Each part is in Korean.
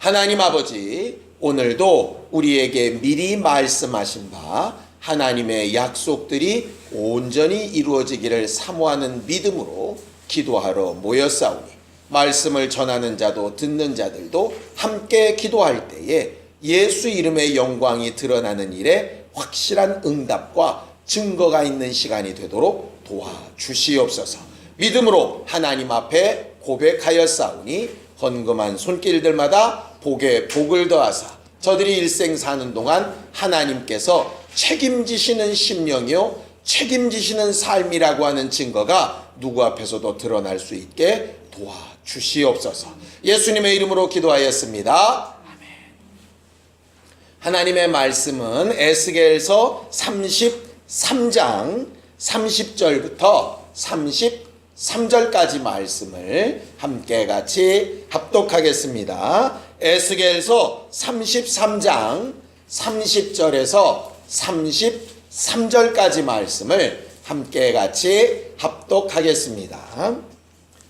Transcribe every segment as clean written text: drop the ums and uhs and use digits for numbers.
하나님 아버지, 오늘도 우리에게 미리 말씀하신 바 하나님의 약속들이 온전히 이루어지기를 사모하는 믿음으로 기도하러 모였사오니, 말씀을 전하는 자도 듣는 자들도 함께 기도할 때에 예수 이름의 영광이 드러나는 일에 확실한 응답과 증거가 있는 시간이 되도록 도와주시옵소서. 믿음으로 하나님 앞에 고백하였사오니 헌금한 손길들마다 복에 복을 더하사 저들이 일생 사는 동안 하나님께서 책임지시는 심령이요 책임지시는 삶이라고 하는 증거가 누구 앞에서도 드러날 수 있게 도와주시옵소서. 예수님의 이름으로 기도하였습니다. 하나님의 말씀은 에스겔서 33장 30절부터 33절까지 말씀을 함께 같이 합독하겠습니다. 에스겔서 33장 30절에서 33절까지 말씀을 함께 같이 합독하겠습니다.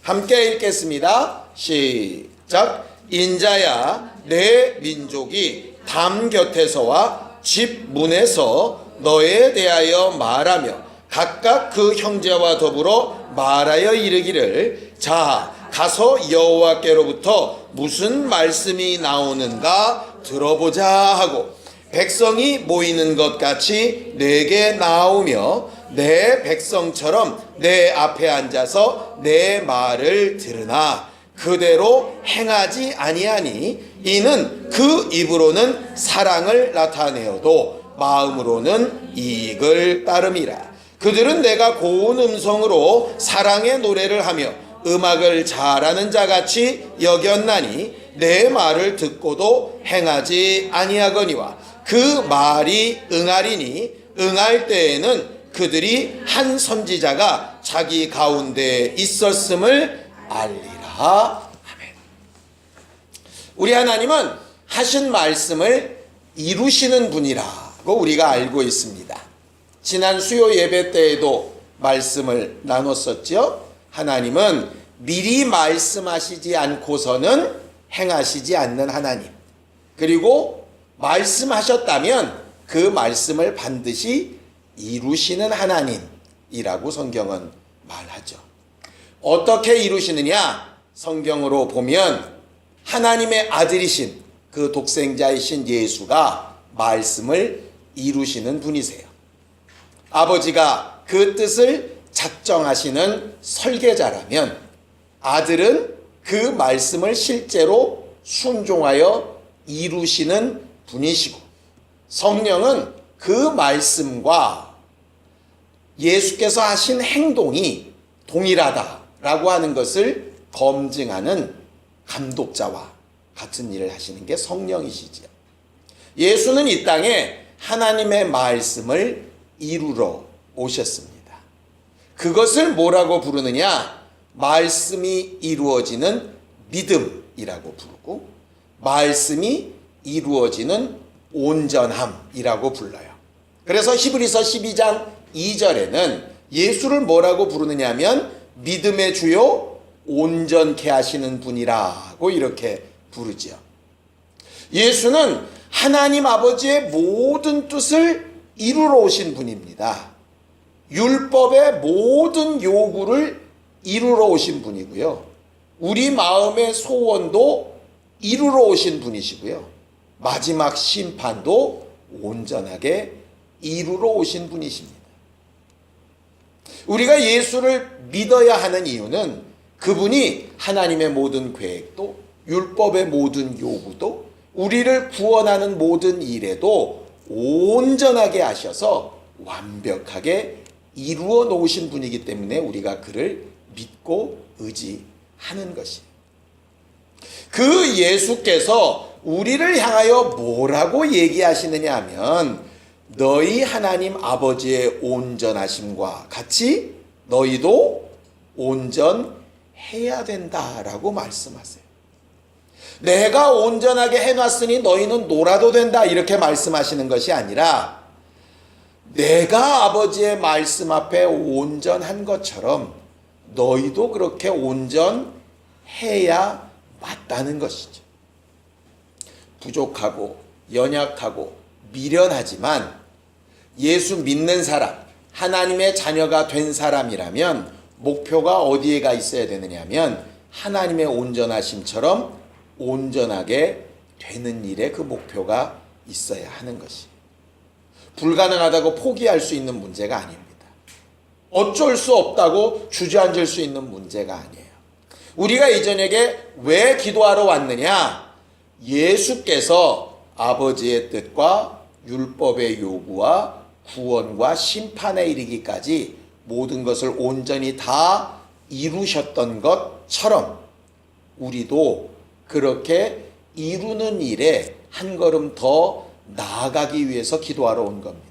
함께 읽겠습니다. 시작. 인자야, 내 민족이 담 곁에서와 집 문에서 너에 대하여 말하며 각각 그 형제와 더불어 말하여 이르기를, 자, 가서 여호와께로부터 무슨 말씀이 나오는가 들어보자 하고 백성이 모이는 것 같이 내게 나오며 내 백성처럼 내 앞에 앉아서 내 말을 들으나 그대로 행하지 아니하니 이는 그 입으로는 사랑을 나타내어도 마음으로는 이익을 따름이라. 그들은 내가 고운 음성으로 사랑의 노래를 하며 음악을 잘하는 자같이 여겼나니 내 말을 듣고도 행하지 아니하거니와 그 말이 응하리니 응할 때에는 그들이 한 선지자가 자기 가운데 있었음을 알리라. 아멘. 우리 하나님은 하신 말씀을 이루시는 분이라고 우리가 알고 있습니다. 지난 수요 예배 때에도 말씀을 나눴었죠. 하나님은 미리 말씀하시지 않고서는 행하시지 않는 하나님, 그리고 말씀하셨다면 그 말씀을 반드시 이루시는 하나님이라고 성경은 말하죠. 어떻게 이루시느냐? 성경으로 보면 하나님의 아들이신 그 독생자이신 예수가 말씀을 이루시는 분이세요. 아버지가 그 뜻을 작정하시는 설계자라면 아들은 그 말씀을 실제로 순종하여 이루시는 분이시고, 성령은 그 말씀과 예수께서 하신 행동이 동일하다라고 하는 것을 검증하는 감독자와 같은 일을 하시는 게 성령이시지요. 예수는 이 땅에 하나님의 말씀을 이루러 오셨습니다. 그것을 뭐라고 부르느냐? 말씀이 이루어지는 믿음이라고 부르고, 말씀이 이루어지는 온전함이라고 불러요. 그래서 히브리서 12장 2절에는 예수를 뭐라고 부르느냐 하면 믿음의 주요 온전케 하시는 분이라고 이렇게 부르지요. 예수는 하나님 아버지의 모든 뜻을 이루러 오신 분입니다. 율법의 모든 요구를 이루러 오신 분이고요. 우리 마음의 소원도 이루러 오신 분이시고요. 마지막 심판도 온전하게 이루러 오신 분이십니다. 우리가 예수를 믿어야 하는 이유는 그분이 하나님의 모든 계획도, 율법의 모든 요구도, 우리를 구원하는 모든 일에도 온전하게 하셔서 완벽하게 이루어 놓으신 분이기 때문에 우리가 그를 믿고 의지하는 것이에요. 그 예수께서 우리를 향하여 뭐라고 얘기하시느냐 하면, 너희 하나님 아버지의 온전하심과 같이 너희도 온전해야 된다라고 말씀하세요. 내가 온전하게 해놨으니 너희는 놀아도 된다 이렇게 말씀하시는 것이 아니라, 내가 아버지의 말씀 앞에 온전한 것처럼 너희도 그렇게 온전해야 맞다는 것이죠. 부족하고 연약하고 미련하지만 예수 믿는 사람, 하나님의 자녀가 된 사람이라면 목표가 어디에 가 있어야 되느냐면 하나님의 온전하심처럼 온전하게 되는 일에 그 목표가 있어야 하는 것이 불가능하다고 포기할 수 있는 문제가 아닙니다. 어쩔 수 없다고 주저앉을 수 있는 문제가 아니에요. 우리가 이 저녁에 왜 기도하러 왔느냐? 예수께서 아버지의 뜻과 율법의 요구와 구원과 심판에 이르기까지 모든 것을 온전히 다 이루셨던 것처럼 우리도 그렇게 이루는 일에 한 걸음 더 나아가기 위해서 기도하러 온 겁니다.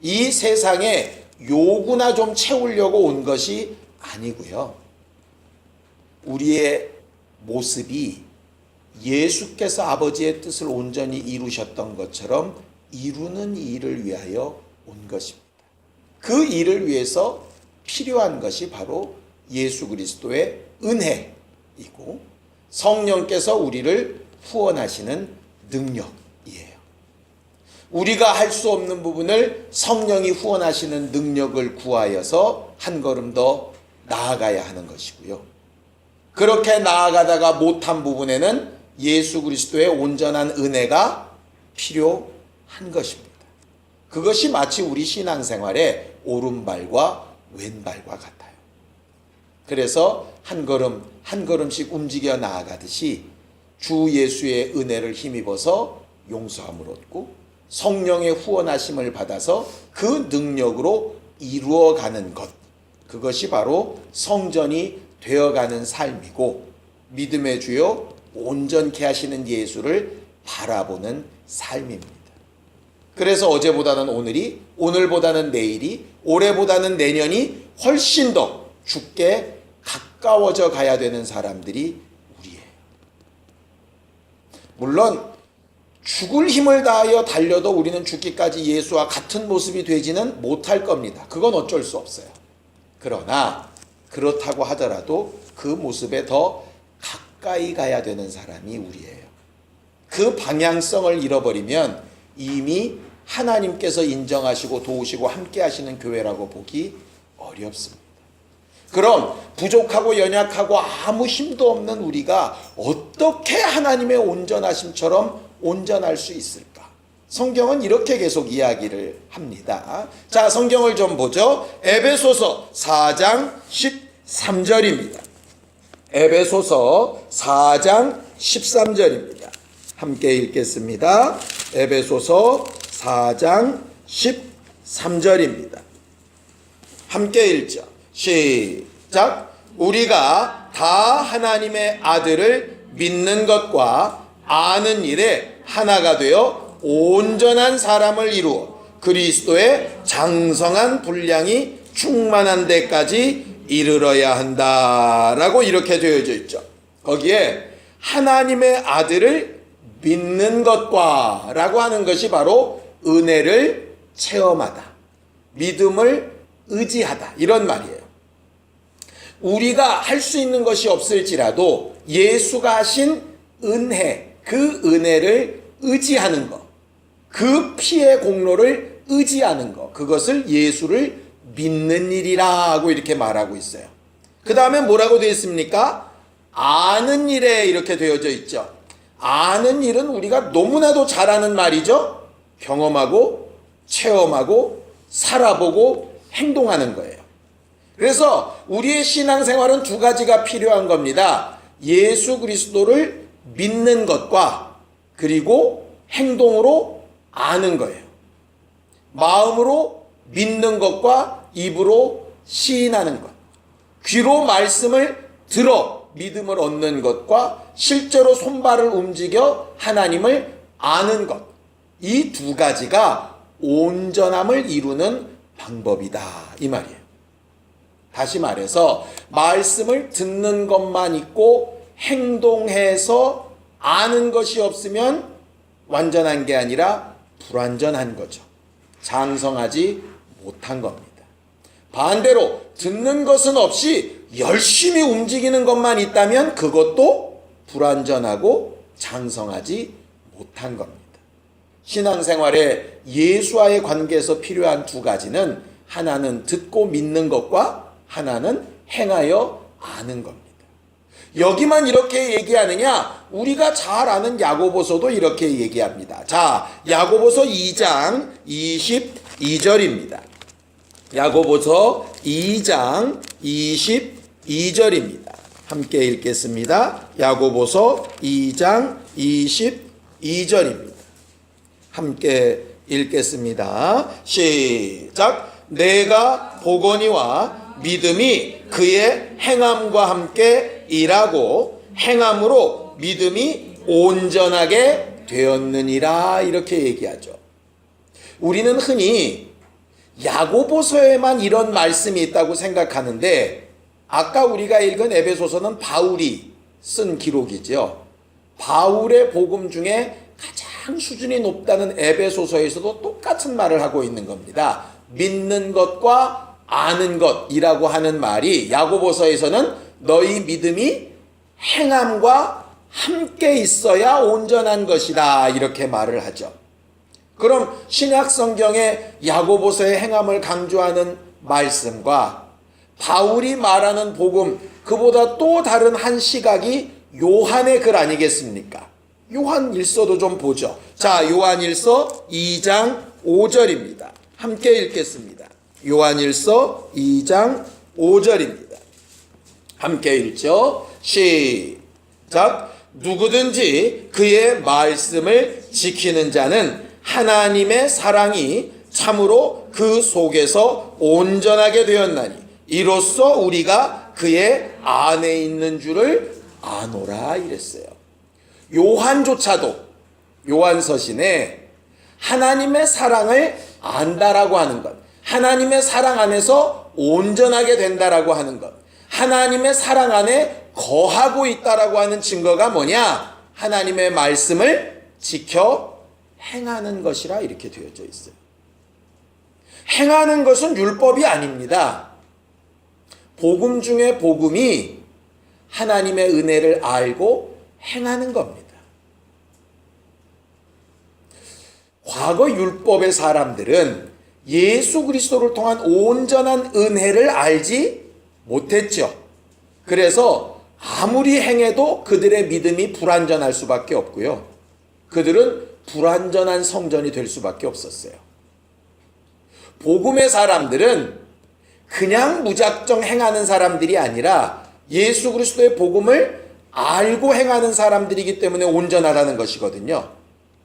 이 세상에 요구나 좀 채우려고 온 것이 아니고요. 우리의 모습이 예수께서 아버지의 뜻을 온전히 이루셨던 것처럼 이루는 일을 위하여 온 것입니다. 그 일을 위해서 필요한 것이 바로 예수 그리스도의 은혜이고 성령께서 우리를 후원하시는 능력이에요. 우리가 할 수 없는 부분을 성령이 후원하시는 능력을 구하여서 한 걸음 더 나아가야 하는 것이고요. 그렇게 나아가다가 못한 부분에는 예수 그리스도의 온전한 은혜가 필요한 것입니다. 그것이 마치 우리 신앙생활의 오른발과 왼발과 같아요. 그래서 한 걸음 한 걸음씩 움직여 나아가듯이 주 예수의 은혜를 힘입어서 용서함을 얻고 성령의 후원하심을 받아서 그 능력으로 이루어가는 것, 그것이 바로 성전이 되어가는 삶이고 믿음의 주요 온전케 하시는 예수를 바라보는 삶입니다. 그래서 어제보다는 오늘이, 오늘보다는 내일이, 올해보다는 내년이 훨씬 더 주께 가까워져 가야 되는 사람들이 우리예요. 물론 죽을 힘을 다하여 달려도 우리는 죽기까지 예수와 같은 모습이 되지는 못할 겁니다. 그건 어쩔 수 없어요. 그러나 그렇다고 하더라도 그 모습에 더 가까이 가야 되는 사람이 우리예요. 그 방향성을 잃어버리면 이미 하나님께서 인정하시고 도우시고 함께 하시는 교회라고 보기 어렵습니다. 그럼 부족하고 연약하고 아무 힘도 없는 우리가 어떻게 하나님의 온전하심처럼 온전할 수 있을까? 성경은 이렇게 계속 이야기를 합니다. 자, 성경을 좀 보죠. 에베소서 4장 13절입니다. 에베소서 4장 13절입니다. 함께 읽겠습니다. 에베소서 4장 13절입니다. 함께 읽죠. 시작. 우리가 다 하나님의 아들을 믿는 것과 아는 일에 하나가 되어 온전한 사람을 이루어 그리스도의 장성한 분량이 충만한 데까지 이르러야 한다라고 이렇게 되어져 있죠. 거기에 하나님의 아들을 믿는 것과 라고 하는 것이 바로 은혜를 체험하다, 믿음을 의지하다, 이런 말이에요. 우리가 할 수 있는 것이 없을지라도 예수가 하신 은혜, 그 은혜를 의지하는 것, 그 피의 공로를 의지하는 것, 그것을 예수를 믿는 일이라고 이렇게 말하고 있어요. 그 다음에 뭐라고 되어 있습니까? 아는 일에 이렇게 되어져 있죠. 아는 일은 우리가 너무나도 잘하는 말이죠. 경험하고 체험하고 살아보고 행동하는 거예요. 그래서 우리의 신앙생활은 두 가지가 필요한 겁니다. 예수 그리스도를 믿는 것과 그리고 행동으로 아는 거예요. 마음으로 믿는 것과 입으로 시인하는 것, 귀로 말씀을 들어 믿음을 얻는 것과 실제로 손발을 움직여 하나님을 아는 것, 이 두 가지가 온전함을 이루는 방법이다, 이 말이에요. 다시 말해서 말씀을 듣는 것만 있고 행동해서 아는 것이 없으면 완전한 게 아니라 불완전한 거죠. 장성하지 못한 겁니다. 반대로 듣는 것은 없이 열심히 움직이는 것만 있다면 그것도 불완전하고 장성하지 못한 겁니다. 신앙생활에 예수와의 관계에서 필요한 두 가지는 하나는 듣고 믿는 것과 하나는 행하여 아는 겁니다. 여기만 이렇게 얘기하느냐? 우리가 잘 아는 야고보서도 이렇게 얘기합니다. 자, 야고보서 2장 22절입니다. 야고보서 2장 22절입니다. 함께 읽겠습니다. 야고보서 2장 22절입니다. 함께 읽겠습니다. 시작. 내가 보거니와 믿음이 그의 행함과 함께 일하고 행함으로 믿음이 온전하게 되었느니라 이렇게 얘기하죠. 우리는 흔히 야고보서에만 이런 말씀이 있다고 생각하는데 아까 우리가 읽은 에베소서는 바울이 쓴 기록이죠. 바울의 복음 중에 가장 수준이 높다는 에베소서에서도 똑같은 말을 하고 있는 겁니다. 믿는 것과 아는 것이라고 하는 말이 야고보서에서는 너희 믿음이 행함과 함께 있어야 온전한 것이다 이렇게 말을 하죠. 그럼 신약 성경의 야고보서의 행함을 강조하는 말씀과 바울이 말하는 복음, 그보다 또 다른 한 시각이 요한의 글 아니겠습니까? 요한일서도 좀 보죠. 자, 요한일서 2장 5절입니다. 함께 읽겠습니다. 요한일서 2장 5절입니다. 함께 읽죠. 시작. 누구든지 그의 말씀을 지키는 자는 하나님의 사랑이 참으로 그 속에서 온전하게 되었나니 이로써 우리가 그의 안에 있는 줄을 아노라 이랬어요. 요한조차도 요한서신에 하나님의 사랑을 안다라고 하는 것, 하나님의 사랑 안에서 온전하게 된다라고 하는 것, 하나님의 사랑 안에 거하고 있다라고 하는 증거가 뭐냐? 하나님의 말씀을 지켜 행하는 것이라 이렇게 되어져 있어요. 행하는 것은 율법이 아닙니다. 복음 중에 복음이 하나님의 은혜를 알고 행하는 겁니다. 과거 율법의 사람들은 예수 그리스도를 통한 온전한 은혜를 알지 못했죠. 그래서 아무리 행해도 그들의 믿음이 불완전할 수밖에 없고요. 그들은 불완전한 성전이 될 수밖에 없었어요. 복음의 사람들은 그냥 무작정 행하는 사람들이 아니라 예수 그리스도의 복음을 알고 행하는 사람들이기 때문에 온전하다는 것이거든요.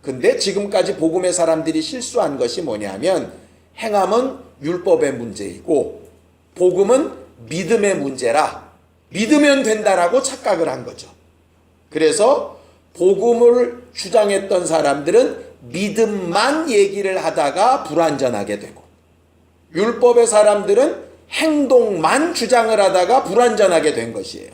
근데 지금까지 복음의 사람들이 실수한 것이 뭐냐면 행함은 율법의 문제이고 복음은 믿음의 문제라 믿으면 된다라고 착각을 한 거죠. 그래서 복음을 주장했던 사람들은 믿음만 얘기를 하다가 불완전하게 되고 율법의 사람들은 행동만 주장을 하다가 불완전하게 된 것이에요.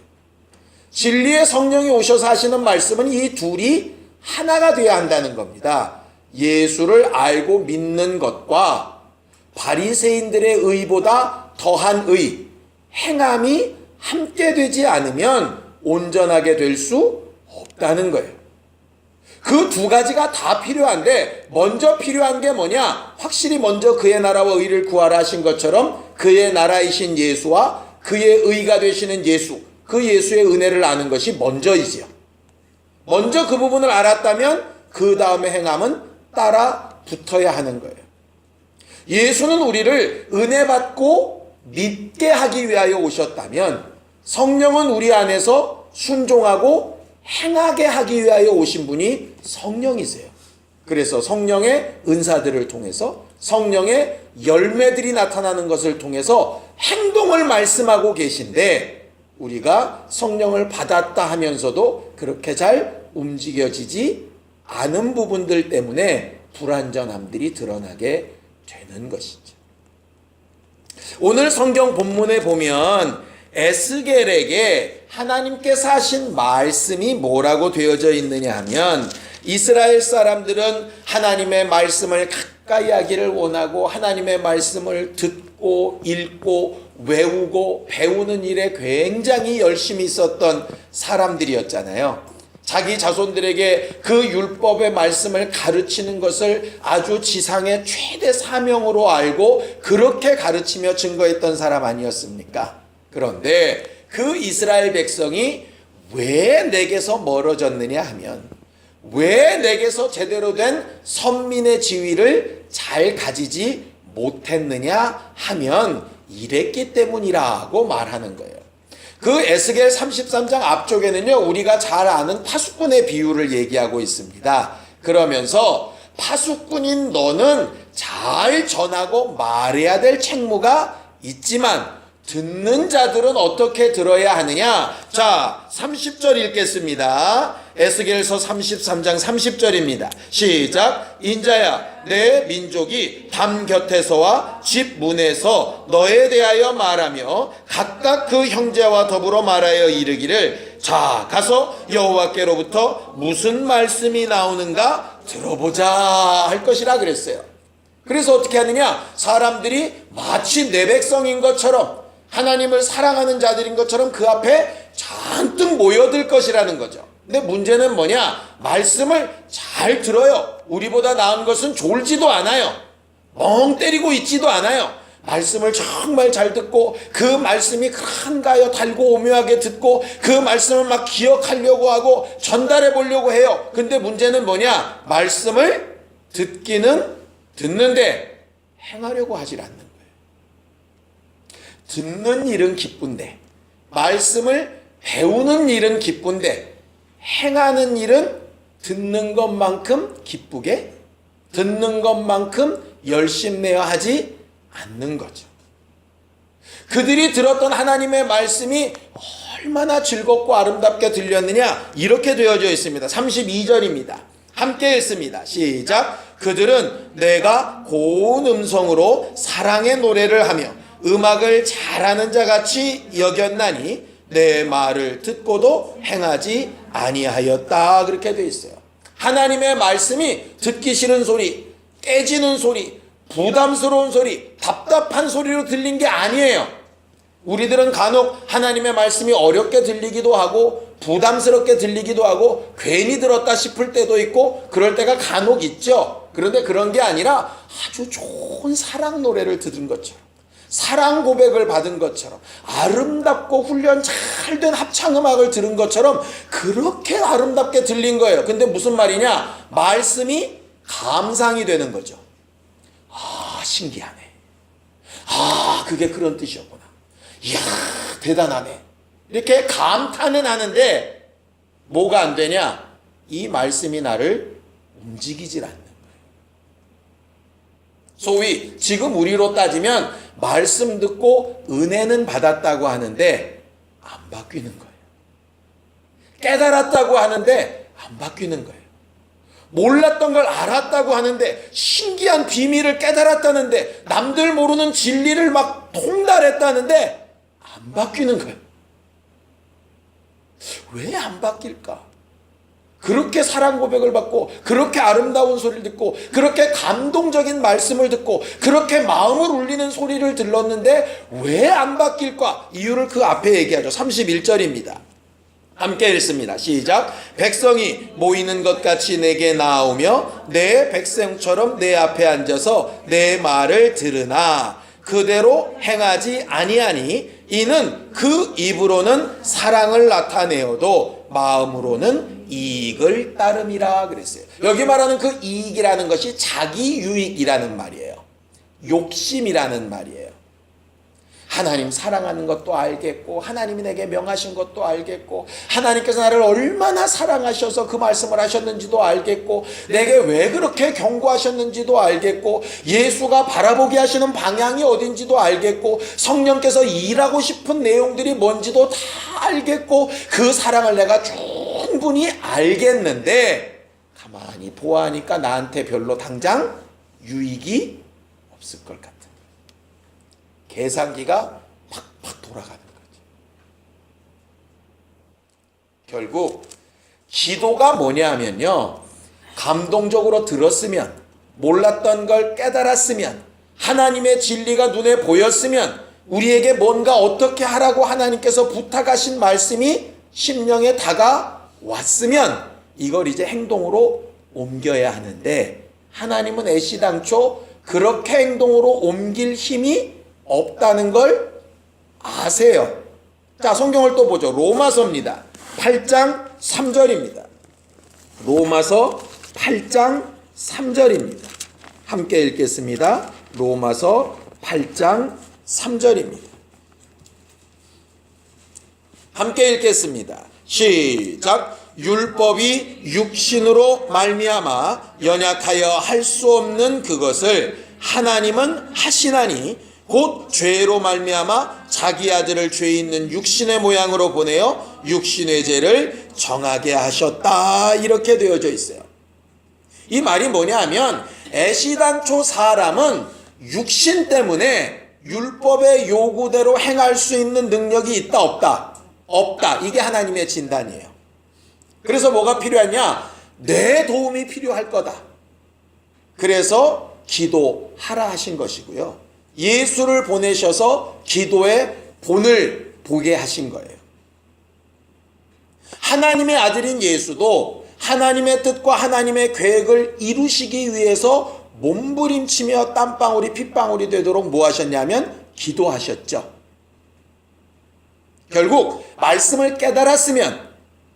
진리의 성령이 오셔서 하시는 말씀은 이 둘이 하나가 되어야 한다는 겁니다. 예수를 알고 믿는 것과 바리새인들의 의보다 더한 의, 행함이 함께 되지 않으면 온전하게 될 수 없다는 거예요. 그 두 가지가 다 필요한데 먼저 필요한 게 뭐냐? 확실히 먼저 그의 나라와 의를 구하라 하신 것처럼 그의 나라이신 예수와 그의 의가 되시는 예수, 그 예수의 은혜를 아는 것이 먼저이지요. 먼저 그 부분을 알았다면 그 다음에 행함은 따라 붙어야 하는 거예요. 예수는 우리를 은혜 받고 믿게 하기 위하여 오셨다면 성령은 우리 안에서 순종하고 행하게 하기 위하여 오신 분이 성령이세요. 그래서 성령의 은사들을 통해서 성령의 열매들이 나타나는 것을 통해서 행동을 말씀하고 계신데 우리가 성령을 받았다 하면서도 그렇게 잘 움직여지지 않은 부분들 때문에 불완전함들이 드러나게 되는 것이죠. 오늘 성경 본문에 보면 에스겔에게 하나님께서 하신 말씀이 뭐라고 되어져 있느냐 하면 이스라엘 사람들은 하나님의 말씀을 가까이 하기를 원하고 하나님의 말씀을 듣고 읽고 외우고 배우는 일에 굉장히 열심히 있었던 사람들이었잖아요. 자기 자손들에게 그 율법의 말씀을 가르치는 것을 아주 지상의 최대 사명으로 알고 그렇게 가르치며 증거했던 사람 아니었습니까? 그런데 그 이스라엘 백성이 왜 내게서 멀어졌느냐 하면, 왜 내게서 제대로 된 선민의 지위를 잘 가지지 못했느냐 하면 이랬기 때문이라고 말하는 거예요. 그 에스겔 33장 앞쪽에는요, 우리가 잘 아는 파수꾼의 비유를 얘기하고 있습니다. 그러면서 파수꾼인 너는 잘 전하고 말해야 될 책무가 있지만 듣는 자들은 어떻게 들어야 하느냐? 자, 30절 읽겠습니다. 에스겔서 33장 30절입니다. 시작. 인자야, 내 민족이 담 곁에서와 집 문에서 너에 대하여 말하며 각각 그 형제와 더불어 말하여 이르기를, 자, 가서 여호와께로부터 무슨 말씀이 나오는가 들어보자 할 것이라 그랬어요. 그래서 어떻게 하느냐? 사람들이 마치 내 백성인 것처럼, 하나님을 사랑하는 자들인 것처럼 그 앞에 잔뜩 모여들 것이라는 거죠. 근데 문제는 뭐냐? 말씀을 잘 들어요. 우리보다 나은 것은 졸지도 않아요. 멍 때리고 있지도 않아요. 말씀을 정말 잘 듣고 그 말씀이 한가하여 달고 오묘하게 듣고 그 말씀을 막 기억하려고 하고 전달해 보려고 해요. 근데 문제는 뭐냐? 말씀을 듣기는 듣는데 행하려고 하질 않는 거예요. 듣는 일은 기쁜데, 말씀을 배우는 일은 기쁜데, 행하는 일은 듣는 것만큼 기쁘게, 듣는 것만큼 열심내어 하지 않는 거죠. 그들이 들었던 하나님의 말씀이 얼마나 즐겁고 아름답게 들렸느냐, 이렇게 되어져 있습니다. 32절입니다. 함께 읽습니다. 시작. 그들은 내가 고운 음성으로 사랑의 노래를 하며 음악을 잘하는 자같이 여겼나니 내 말을 듣고도 행하지 아니하였다. 그렇게 되어 있어요. 하나님의 말씀이 듣기 싫은 소리, 깨지는 소리, 부담스러운 소리, 답답한 소리로 들린 게 아니에요. 우리들은 간혹 하나님의 말씀이 어렵게 들리기도 하고 부담스럽게 들리기도 하고 괜히 들었다 싶을 때도 있고 그럴 때가 간혹 있죠. 그런데 그런 게 아니라 아주 좋은 사랑 노래를 들은 것처럼, 사랑 고백을 받은 것처럼, 아름답고 훈련 잘 된 합창음악을 들은 것처럼 그렇게 아름답게 들린 거예요. 근데 무슨 말이냐? 말씀이 감상이 되는 거죠. 아, 신기하네. 아, 그게 그런 뜻이었구나. 이야, 대단하네. 이렇게 감탄은 하는데 뭐가 안 되냐? 이 말씀이 나를 움직이질 않는 거예요. 소위 지금 우리로 따지면 말씀 듣고 은혜는 받았다고 하는데 안 바뀌는 거예요. 깨달았다고 하는데 안 바뀌는 거예요. 몰랐던 걸 알았다고 하는데, 신기한 비밀을 깨달았다는데, 남들 모르는 진리를 막 통달했다는데 안 바뀌는 거예요. 왜 안 바뀔까? 그렇게 사랑 고백을 받고, 그렇게 아름다운 소리를 듣고, 그렇게 감동적인 말씀을 듣고, 그렇게 마음을 울리는 소리를 들렀는데 왜 안 바뀔까? 이유를 그 앞에 얘기하죠. 31절입니다. 함께 읽습니다. 시작. 백성이 모이는 것 같이 내게 나오며 내 백성처럼 내 앞에 앉아서 내 말을 들으나 그대로 행하지 아니하니 이는 그 입으로는 사랑을 나타내어도 마음으로는 이익을 따름이라 그랬어요. 여기 말하는 그 이익이라는 것이 자기 유익이라는 말이에요. 욕심이라는 말이에요. 하나님 사랑하는 것도 알겠고, 하나님이 내게 명하신 것도 알겠고, 하나님께서 나를 얼마나 사랑하셔서 그 말씀을 하셨는지도 알겠고, 내게 왜 그렇게 경고하셨는지도 알겠고, 예수가 바라보게 하시는 방향이 어딘지도 알겠고, 성령께서 일하고 싶은 내용들이 뭔지도 다 알겠고, 그 사랑을 내가 충분히 알겠는데 가만히 보아하니까 나한테 별로 당장 유익이 없을 것 같아. 계산기가 팍팍 돌아가는 거지. 결국 기도가 뭐냐면요, 감동적으로 들었으면, 몰랐던 걸 깨달았으면, 하나님의 진리가 눈에 보였으면, 우리에게 뭔가 어떻게 하라고 하나님께서 부탁하신 말씀이 심령에 왔으면 이걸 이제 행동으로 옮겨야 하는데 하나님은 애시당초 그렇게 행동으로 옮길 힘이 없다는 걸 아세요. 자, 성경을 또 보죠. 로마서입니다. 8장 3절입니다. 로마서 8장 3절입니다. 함께 읽겠습니다. 로마서 8장 3절입니다. 함께 읽겠습니다. 시작. 율법이 육신으로 말미암아 연약하여 할 수 없는 그것을 하나님은 하시나니 곧 죄로 말미암아 자기 아들을 죄 있는 육신의 모양으로 보내어 육신의 죄를 정하게 하셨다. 이렇게 되어져 있어요. 이 말이 뭐냐 하면 애시당초 사람은 육신 때문에 율법의 요구대로 행할 수 있는 능력이 있다 없다? 없다. 이게 하나님의 진단이에요. 그래서 뭐가 필요하냐? 내 도움이 필요할 거다. 그래서 기도하라 하신 것이고요. 예수를 보내셔서 기도의 본을 보게 하신 거예요. 하나님의 아들인 예수도 하나님의 뜻과 하나님의 계획을 이루시기 위해서 몸부림치며 땀방울이 핏방울이 되도록 뭐 하셨냐면 기도하셨죠. 결국 말씀을 깨달았으면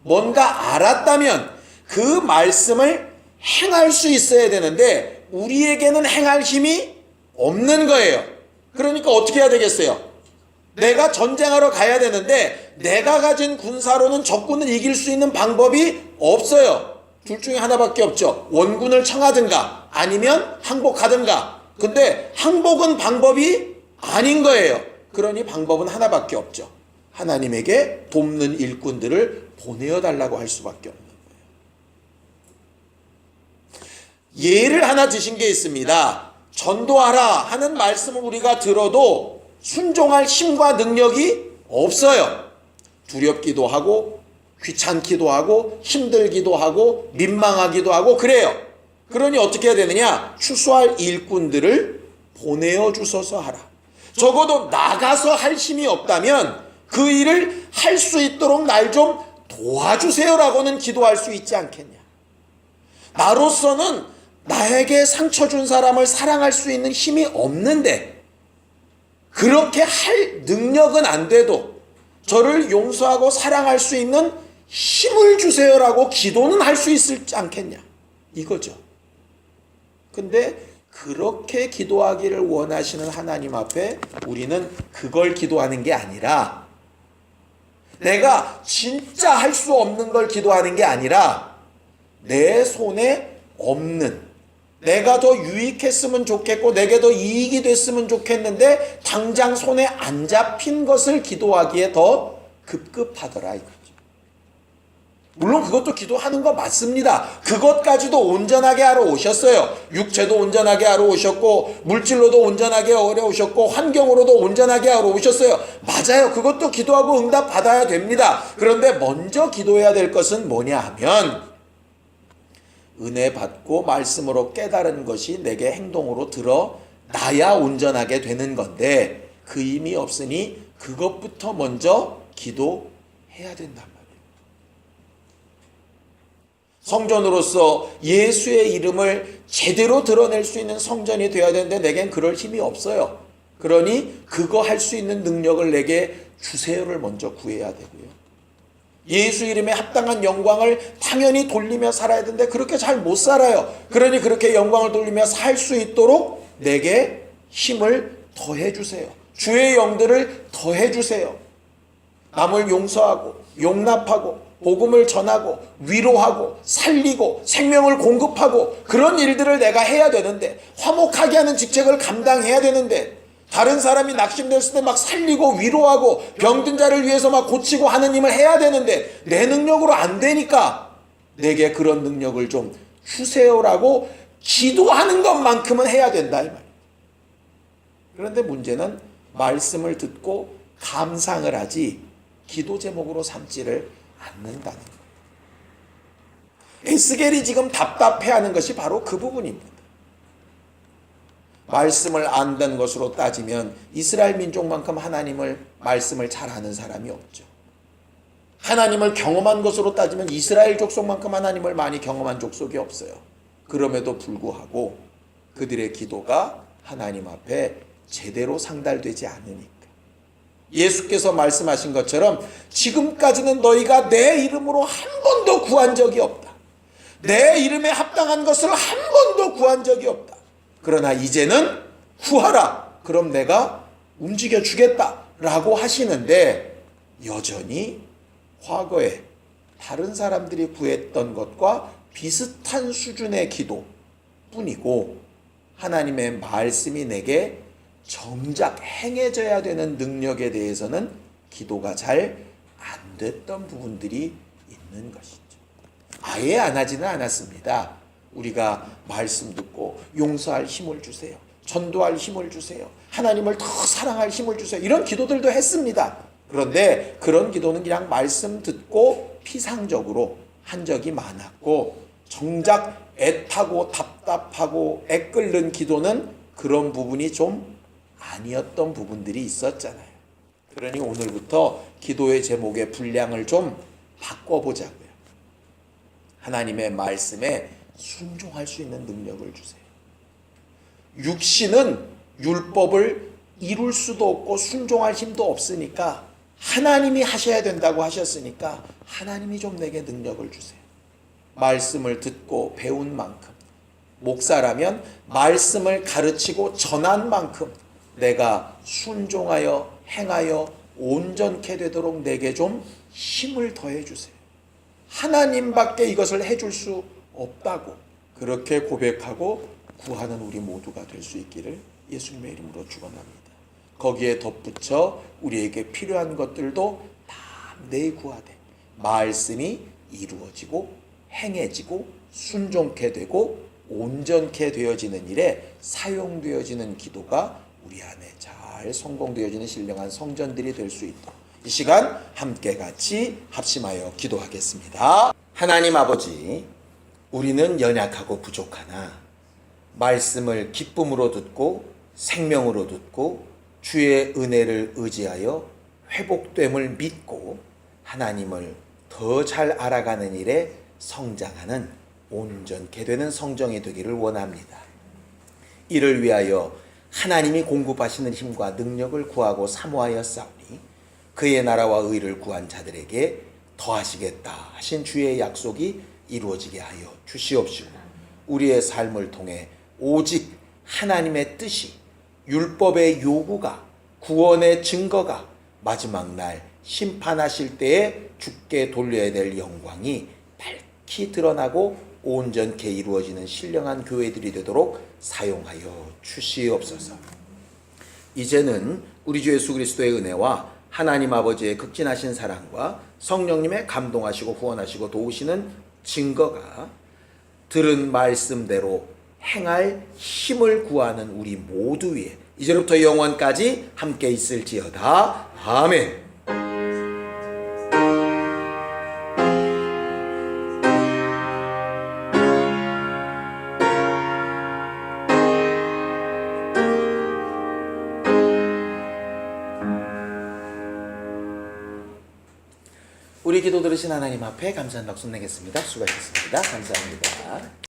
뭔가 알았다면 그 말씀을 행할 수 있어야 되는데 우리에게는 행할 힘이 없는 거예요. 그러니까 어떻게 해야 되겠어요? 내가 전쟁하러 가야 되는데 내가 가진 군사로는 적군을 이길 수 있는 방법이 없어요. 둘 중에 하나밖에 없죠. 원군을 청하든가 아니면 항복하든가. 근데 항복은 방법이 아닌 거예요. 그러니 방법은 하나밖에 없죠. 하나님에게 돕는 일꾼들을 보내어 달라고 할 수밖에 없는 거예요. 예를 하나 드신 게 있습니다. 전도하라 하는 말씀을 우리가 들어도 순종할 힘과 능력이 없어요. 두렵기도 하고 귀찮기도 하고 힘들기도 하고 민망하기도 하고 그래요. 그러니 어떻게 해야 되느냐? 추수할 일꾼들을 보내어 주소서 하라. 적어도 나가서 할 힘이 없다면 그 일을 할 수 있도록 날 좀 도와주세요라고는 기도할 수 있지 않겠냐. 나로서는 나에게 상처 준 사람을 사랑할 수 있는 힘이 없는데 그렇게 할 능력은 안 돼도 저를 용서하고 사랑할 수 있는 힘을 주세요라고 기도는 할 수 있지 않겠냐 이거죠. 근데 그렇게 기도하기를 원하시는 하나님 앞에 우리는 그걸 기도하는 게 아니라 내가 진짜 할 수 없는 걸 기도하는 게 아니라 내 손에 없는 내가 더 유익했으면 좋겠고 내게 더 이익이 됐으면 좋겠는데 당장 손에 안 잡힌 것을 기도하기에 더 급급하더라 이거죠. 물론 그것도 기도하는 거 맞습니다. 그것까지도 온전하게 하러 오셨어요. 육체도 온전하게 하러 오셨고 물질로도 온전하게 하러 오셨고 환경으로도 온전하게 하러 오셨어요. 맞아요. 그것도 기도하고 응답 받아야 됩니다. 그런데 먼저 기도해야 될 것은 뭐냐 하면 은혜 받고 말씀으로 깨달은 것이 내게 행동으로 드러나야 온전하게 되는 건데 그 힘이 없으니 그것부터 먼저 기도해야 된단 말이에요. 성전으로서 예수의 이름을 제대로 드러낼 수 있는 성전이 되어야 되는데 내겐 그럴 힘이 없어요. 그러니 그거 할 수 있는 능력을 내게 주세요를 먼저 구해야 되고요. 예수 이름에 합당한 영광을 당연히 돌리며 살아야 되는데 그렇게 잘 못 살아요. 그러니 그렇게 영광을 돌리며 살 수 있도록 내게 힘을 더해 주세요. 주의 영들을 더해 주세요. 남을 용서하고 용납하고 복음을 전하고 위로하고 살리고 생명을 공급하고 그런 일들을 내가 해야 되는데 화목하게 하는 직책을 감당해야 되는데 다른 사람이 낙심됐을 때 막 살리고 위로하고 병든 자를 위해서 막 고치고 하는 힘을 해야 되는데 내 능력으로 안 되니까 내게 그런 능력을 좀 주세요라고 기도하는 것만큼은 해야 된다 이 말이에요. 그런데 문제는 말씀을 듣고 감상을 하지 기도 제목으로 삼지를 않는다는 거예요. 에스겔이 지금 답답해하는 것이 바로 그 부분입니다. 말씀을 안다는 것으로 따지면 이스라엘 민족만큼 하나님을 말씀을 잘 아는 사람이 없죠. 하나님을 경험한 것으로 따지면 이스라엘 족속만큼 하나님을 많이 경험한 족속이 없어요. 그럼에도 불구하고 그들의 기도가 하나님 앞에 제대로 상달되지 않으니까. 예수께서 말씀하신 것처럼 지금까지는 너희가 내 이름으로 한 번도 구한 적이 없다. 내 이름에 합당한 것을 한 번도 구한 적이 없다. 그러나 이제는 구하라. 그럼 내가 움직여 주겠다. 라고 하시는데 여전히 과거에 다른 사람들이 구했던 것과 비슷한 수준의 기도뿐이고 하나님의 말씀이 내게 정작 행해져야 되는 능력에 대해서는 기도가 잘 안 됐던 부분들이 있는 것이죠. 아예 안 하지는 않았습니다. 우리가 말씀 듣고 용서할 힘을 주세요. 전도할 힘을 주세요. 하나님을 더 사랑할 힘을 주세요. 이런 기도들도 했습니다. 그런데 그런 기도는 그냥 말씀 듣고 피상적으로 한 적이 많았고 정작 애타고 답답하고 애끓는 기도는 그런 부분이 좀 아니었던 부분들이 있었잖아요. 그러니 오늘부터 기도의 제목의 분량을 좀 바꿔보자고요. 하나님의 말씀에 순종할 수 있는 능력을 주세요. 육신은 율법을 이룰 수도 없고 순종할 힘도 없으니까 하나님이 하셔야 된다고 하셨으니까 하나님이 좀 내게 능력을 주세요. 말씀을 듣고 배운 만큼, 목사라면 말씀을 가르치고 전한 만큼 내가 순종하여 행하여 온전케 되도록 내게 좀 힘을 더해 주세요. 하나님밖에 이것을 해줄 수 없다고 그렇게 고백하고 구하는 우리 모두가 될 수 있기를 예수님의 이름으로 축원합니다. 거기에 덧붙여 우리에게 필요한 것들도 다 내구하되 말씀이 이루어지고 행해지고 순종케 되고 온전케 되어지는 일에 사용되어지는 기도가 우리 안에 잘 성공되어지는 신령한 성전들이 될 수 있도록 이 시간 함께 같이 합심하여 기도하겠습니다. 하나님 아버지, 우리는 연약하고 부족하나 말씀을 기쁨으로 듣고 생명으로 듣고 주의 은혜를 의지하여 회복됨을 믿고 하나님을 더 잘 알아가는 일에 성장하는 온전케 되는 성정이 되기를 원합니다. 이를 위하여 하나님이 공급하시는 힘과 능력을 구하고 사모하여 싸우니 그의 나라와 의를 구한 자들에게 더하시겠다 하신 주의 약속이 이루어지게 하여 주시옵시고 우리의 삶을 통해 오직 하나님의 뜻이 율법의 요구가 구원의 증거가 마지막 날 심판하실 때에 주께 돌려야 될 영광이 밝히 드러나고 온전케 이루어지는 신령한 교회들이 되도록 사용하여 주시옵소서. 이제는 우리 주 예수 그리스도의 은혜와 하나님 아버지의 극진하신 사랑과 성령님의 감동하시고 후원하시고 도우시는 증거가 들은 말씀대로 행할 힘을 구하는 우리 모두 위에 이제부터 영원까지 함께 있을지어다. 아멘. 우리 기도 들으신 하나님 앞에 감사한 박수 내겠습니다. 수고하셨습니다. 감사합니다.